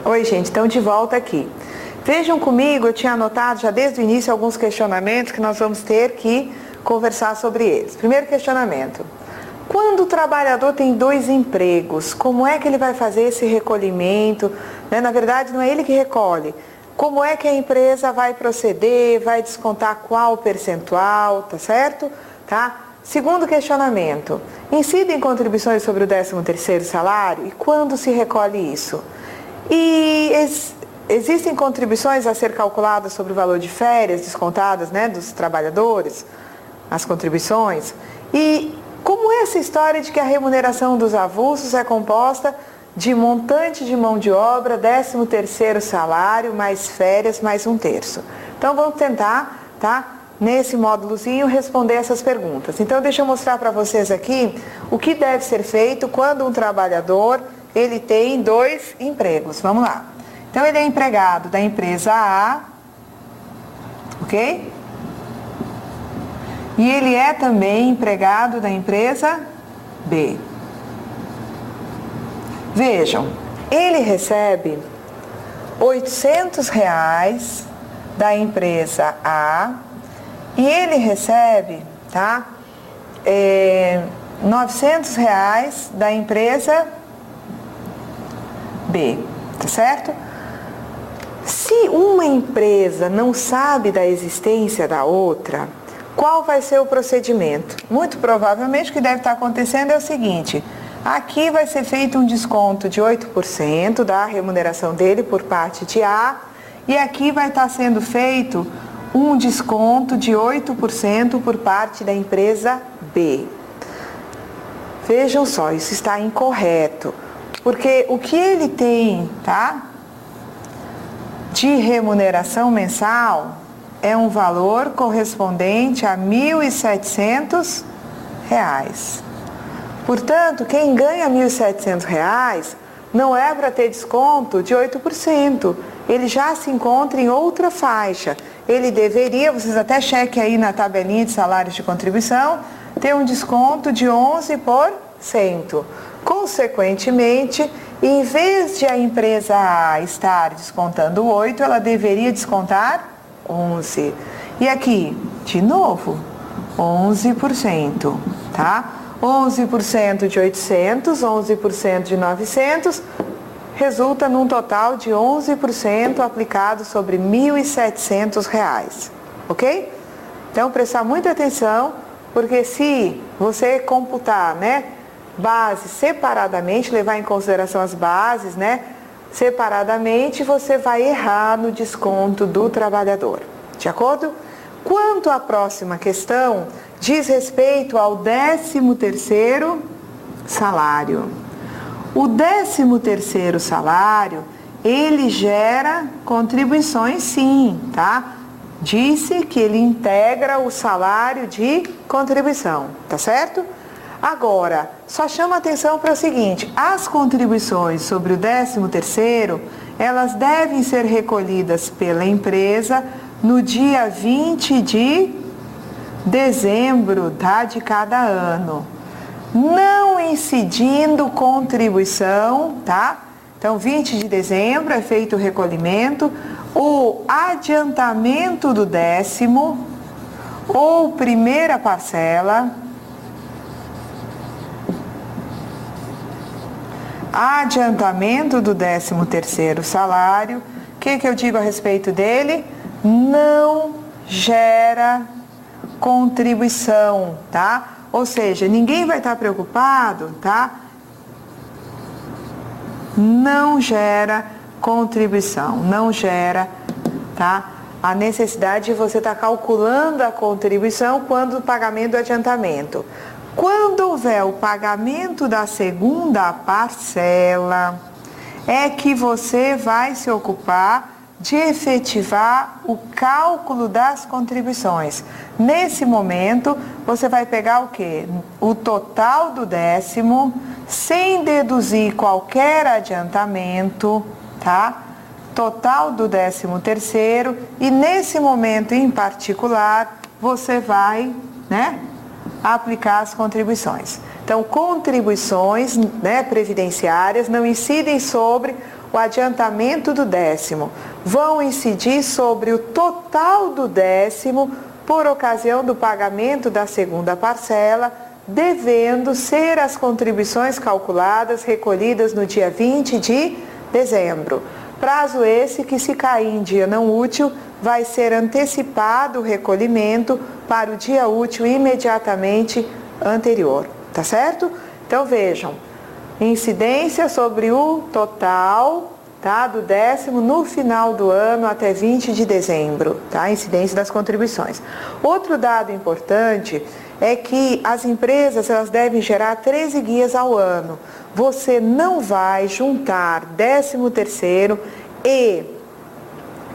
Oi, gente, então de volta aqui. Vejam comigo, eu tinha anotado já desde o início alguns questionamentos que nós vamos ter que conversar sobre eles. Primeiro questionamento: quando o trabalhador tem 2 empregos, como é que ele vai fazer esse recolhimento? Na verdade, não é ele que recolhe. Como é que a empresa vai proceder, vai descontar qual percentual, tá certo? Tá? Segundo questionamento: incidem contribuições sobre o 13º salário e quando se recolhe isso? E existem contribuições a ser calculadas sobre o valor de férias descontadas, dos trabalhadores, as contribuições? E como é essa história de que a remuneração dos avulsos é composta de montante de mão de obra, 13º salário, mais férias, mais 1/3? Então vamos tentar, nesse módulozinho, responder essas perguntas. Então deixa eu mostrar para vocês aqui o que deve ser feito quando um trabalhador ele tem 2 empregos. Vamos lá. Então ele é empregado da empresa A, ok? E ele é também empregado da empresa B. Vejam, ele recebe R$800 da empresa A e ele recebe, R$900 da empresa B, tá certo? Se uma empresa não sabe da existência da outra, qual vai ser o procedimento? Muito provavelmente o que deve estar acontecendo é o seguinte: aqui vai ser feito um desconto de 8% da remuneração dele por parte de A, e aqui vai estar sendo feito um desconto de 8% por parte da empresa B. Vejam só, isso está incorreto, porque o que ele tem, de remuneração mensal é um valor correspondente a R$1.700. Portanto, quem ganha R$1.700 não é para ter desconto de 8%. Ele já se encontra em outra faixa. Ele deveria, vocês até chequem aí na tabelinha de salários de contribuição, ter um desconto de 11%. Consequentemente, em vez de a empresa A estar descontando 8%, ela deveria descontar 11%. E aqui, de novo, 11%, 11% de 800, 11% de 900, resulta num total de 11% aplicado sobre R$1.700, ok? Então, prestar muita atenção, porque se você computar, bases separadamente, levar em consideração as bases, separadamente, você vai errar no desconto do trabalhador, de acordo? Quanto à próxima questão, diz respeito ao 13º salário. O 13º salário, ele gera contribuições sim, Disse que ele integra o salário de contribuição, tá certo? Agora, só chama atenção para o seguinte: as contribuições sobre o 13º, elas devem ser recolhidas pela empresa no dia 20 de dezembro, de cada ano, não incidindo contribuição, Então, 20 de dezembro é feito o recolhimento, o adiantamento do 10º ou primeira parcela, adiantamento do 13º salário. O que eu digo a respeito dele? Não gera contribuição, Ou seja, ninguém vai estar preocupado, Não gera contribuição, não gera, a necessidade de você estar calculando a contribuição quando o pagamento do adiantamento. Quando houver o pagamento da segunda parcela, é que você vai se ocupar de efetivar o cálculo das contribuições. Nesse momento, você vai pegar o quê? O total do 10º, sem deduzir qualquer adiantamento, Total do 13º, e nesse momento em particular, você vai, aplicar as contribuições. Então, contribuições previdenciárias não incidem sobre o adiantamento do 10º vão incidir sobre o total do 10º por ocasião do pagamento da segunda parcela, devendo ser as contribuições calculadas recolhidas no dia 20 de dezembro. Prazo esse que, se cair em dia não útil, vai ser antecipado o recolhimento para o dia útil imediatamente anterior, tá certo? Então vejam, incidência sobre o total, tá, do 10º no final do ano até 20 de dezembro, tá? Incidência das contribuições. Outro dado importante é que as empresas, elas devem gerar 13 guias ao ano. Você não vai juntar 13º e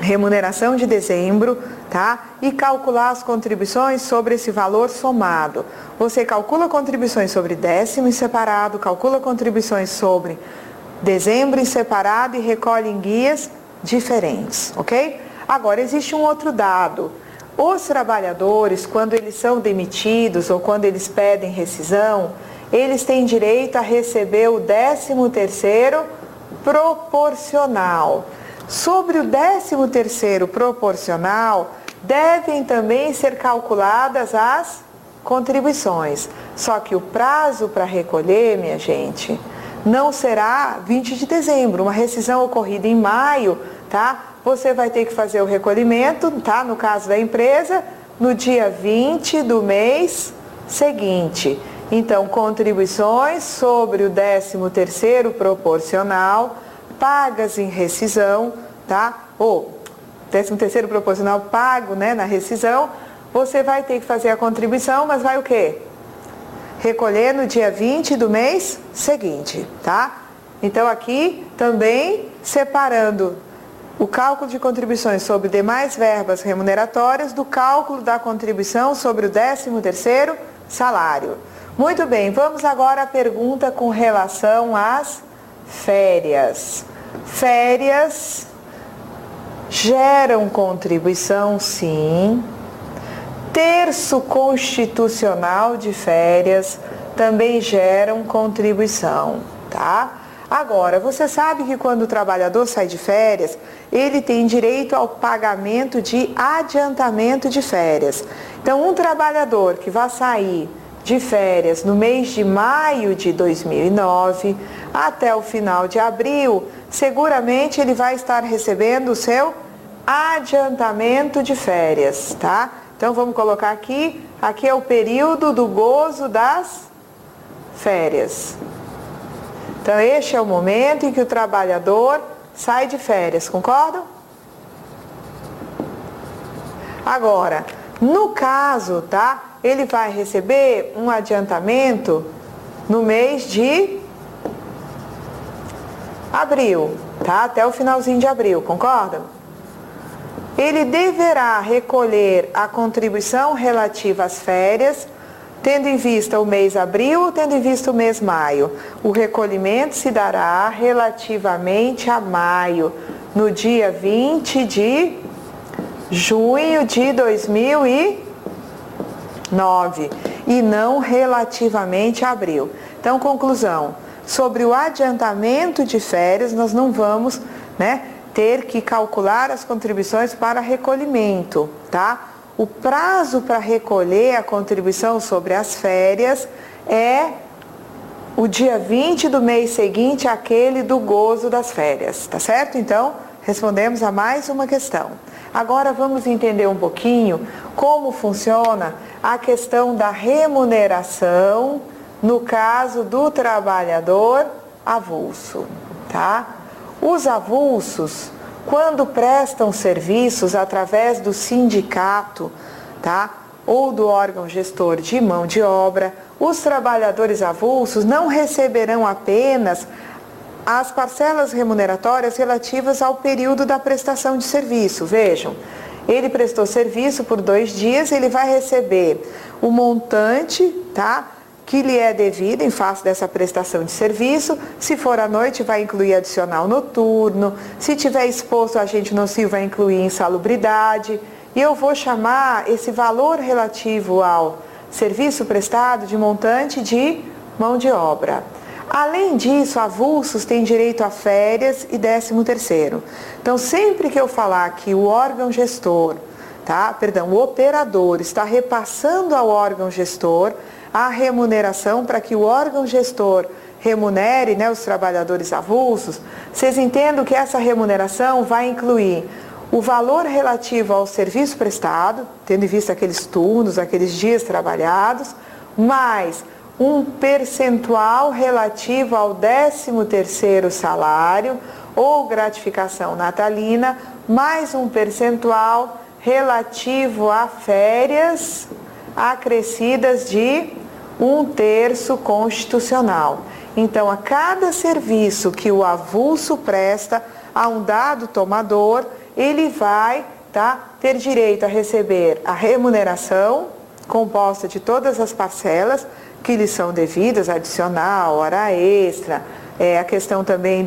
remuneração de dezembro, tá? E calcular as contribuições sobre esse valor somado. Você calcula contribuições sobre 10º em separado, calcula contribuições sobre dezembro em separado e recolhe em guias diferentes, ok? Agora, existe um outro dado. Os trabalhadores, quando eles são demitidos ou quando eles pedem rescisão, eles têm direito a receber o 13º proporcional. Sobre o 13º proporcional, devem também ser calculadas as contribuições. Só que o prazo para recolher, minha gente, não será 20 de dezembro. Uma rescisão ocorrida em maio, tá? Você vai ter que fazer o recolhimento, tá? No caso da empresa, no dia 20 do mês seguinte. Então, contribuições sobre o 13º proporcional, pagas em rescisão, tá? Ou 13º proporcional pago, né, na rescisão, você vai ter que fazer a contribuição, mas vai o quê? Recolher no dia 20 do mês seguinte, tá? Então, aqui também separando o cálculo de contribuições sobre demais verbas remuneratórias do cálculo da contribuição sobre o 13º salário. Muito bem, vamos agora à pergunta com relação às férias. Férias geram contribuição, sim. Terço constitucional de férias também geram contribuição, tá? Agora, você sabe que quando o trabalhador sai de férias, ele tem direito ao pagamento de adiantamento de férias. Então, um trabalhador que vai sair de férias no mês de maio de 2009 até o final de abril, seguramente ele vai estar recebendo o seu adiantamento de férias, tá? Então vamos colocar aqui é o período do gozo das férias. Então este é o momento em que o trabalhador sai de férias, concordam? Agora, no caso, tá? Ele vai receber um adiantamento no mês de abril, tá? Até o finalzinho de abril, concordam? Ele deverá recolher a contribuição relativa às férias, tendo em vista o mês abril ou tendo em vista o mês maio. O recolhimento se dará relativamente a maio, no dia 20 de junho de 2009, e não relativamente a abril. Então, conclusão, sobre o adiantamento de férias, nós não vamos, né, ter que calcular as contribuições para recolhimento, tá? O prazo para recolher a contribuição sobre as férias é o dia 20 do mês seguinte àquele do gozo das férias, tá certo? Então, respondemos a mais uma questão. Agora vamos entender um pouquinho como funciona a questão da remuneração no caso do trabalhador avulso, tá? Os avulsos, quando prestam serviços através do sindicato, tá? Ou do órgão gestor de mão de obra, os trabalhadores avulsos não receberão apenas as parcelas remuneratórias relativas ao período da prestação de serviço. Vejam, ele prestou serviço por 2 dias, ele vai receber o montante, tá, que lhe é devido em face dessa prestação de serviço. Se for à noite, vai incluir adicional noturno. Se tiver exposto a agente nocivo, vai incluir insalubridade. E eu vou chamar esse valor relativo ao serviço prestado de montante de mão de obra. Além disso, avulsos têm direito a férias e 13º. Então, sempre que eu falar que o órgão gestor, o operador está repassando ao órgão gestor a remuneração para que o órgão gestor remunere, né, os trabalhadores avulsos, vocês entendam que essa remuneração vai incluir o valor relativo ao serviço prestado, tendo em vista aqueles turnos, aqueles dias trabalhados, mais um percentual relativo ao 13º salário ou gratificação natalina, mais um percentual relativo a férias acrescidas de 1/3 constitucional. Então, a cada serviço que o avulso presta a um dado tomador, ele vai ter direito a receber a remuneração composta de todas as parcelas que lhe são devidas, adicional, hora extra, a questão também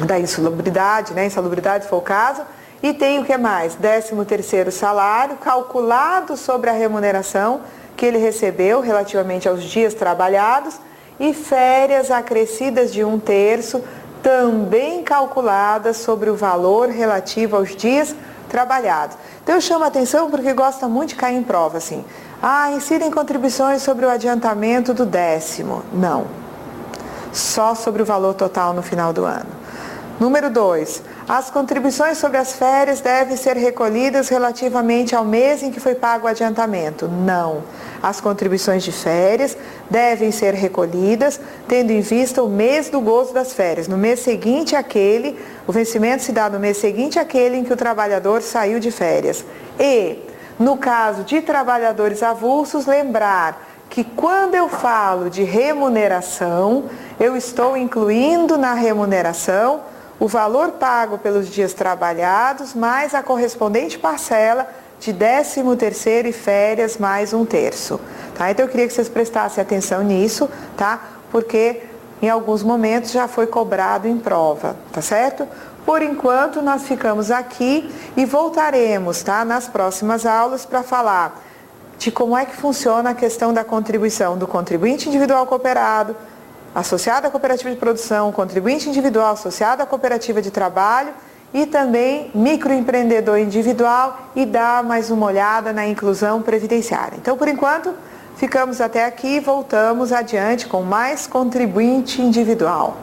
da insalubridade, né? Insalubridade se for o caso, e tem o que mais? 13º salário calculado sobre a remuneração que ele recebeu relativamente aos dias trabalhados e férias acrescidas de 1/3 também calculadas sobre o valor relativo aos dias trabalhados. Então eu chamo a atenção porque gosta muito de cair em prova assim. Incidem contribuições sobre o adiantamento do 10º. Não. Só sobre o valor total no final do ano. Número 2. As contribuições sobre as férias devem ser recolhidas relativamente ao mês em que foi pago o adiantamento. Não. As contribuições de férias devem ser recolhidas tendo em vista o mês do gozo das férias. No mês seguinte àquele, o vencimento se dá no mês seguinte àquele em que o trabalhador saiu de férias. E, no caso de trabalhadores avulsos, lembrar que quando eu falo de remuneração, eu estou incluindo na remuneração o valor pago pelos dias trabalhados, mais a correspondente parcela de 13º e férias, mais 1/3. Então eu queria que vocês prestassem atenção nisso, porque em alguns momentos já foi cobrado em prova, tá certo? Por enquanto nós ficamos aqui e voltaremos, nas próximas aulas para falar de como é que funciona a questão da contribuição do contribuinte individual cooperado, associado à cooperativa de produção, contribuinte individual associado à cooperativa de trabalho e também microempreendedor individual e dar mais uma olhada na inclusão previdenciária. Então, por enquanto, ficamos até aqui e voltamos adiante com mais contribuinte individual.